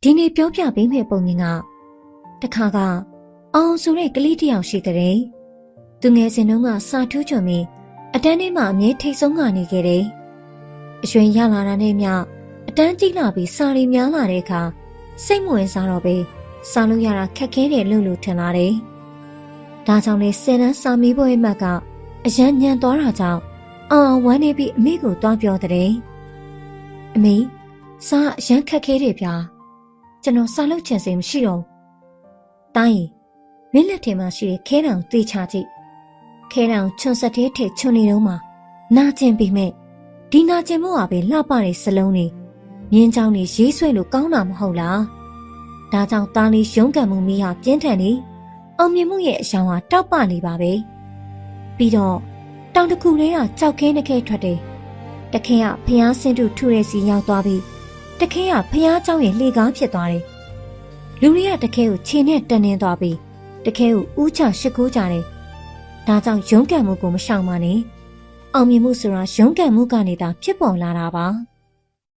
ဒီနေ့ပြောပြပေးမယ့်ပုံမြင်ကတခါကအောင်ဆိုတဲ့ကလေးတစ်ယောက်ရှိတဲ့သူငယ်စဉ်တုန်းကစာထူးချွန်ပြီးအတန်းထဲမှာအမြဲထိတ်ဆုံးကနေခဲ့တယ်။အရွယ်ရလာတာနဲ့မျှအတန်းကြီးလာပြီးစာရီများလာတဲ့အခါစိတ်မဝင်စားတော့ပဲစာလို့ရတာခက်ခဲတယ်လို့ထင်လာတယ်။ဒါကြောင့်လေ10တန်းစာမေးပွဲမှတ်ကအရန်ညံသွားတာကြောင့်အောင်ဝမ်းနေပြီးအမေကိုတွားပြောတဲ့အမေစာအရန်ခက်ခဲတယ်ဗျာကျွန်တော်စာလုပ်ချင်စိတ်မရှိတော့ဘူး။တိုင်းမင်းလက်ထဲမှာရှိတဲ့ခဲတံကိုသေချာကြည့်ခဲတံကိုချွန်ဆက်သေးထည့်ချွန်နေတော့မှနာကျင်ပြီးမဲ့ဒီနာကျင်မှုဟာပဲလှပတဲ့စလုံးတွေမြင်းချောင်းတွေရေးဆွဲလို့ကောင်းတာမဟုတ်လား။ဒါကြောင့်တားလေးရုန်းကန်မှုမိဟာပြင်းထန်နေအောင်မြင်မှုရဲ့အယောင်ဟာတောက်ပနေပါပဲ။ပြီးတော့တောင်တကူလေးကကြောက်ခဲနှခဲထွက်တယ်။တခင်ကဖျားဆင်းတူထူတဲ့စီရောက်သွားပြီးတခဲကဖျားเจ้าရဲ့လှေကားဖြစ်သွားတယ်။လူတွေကတခဲကိုခြေနဲ့တန်းနေသွားပြီးတခဲကိုဦးချရှစ်ခိုးကြတယ်။ဒါကြောင့်ရုန်းကန်မှုကိုမရှောင်ပါနဲ့။အောင်မြင်မှုဆိုတာရုန်းကန်မှုကနေသာဖြစ်ပေါ်လာတာပါ။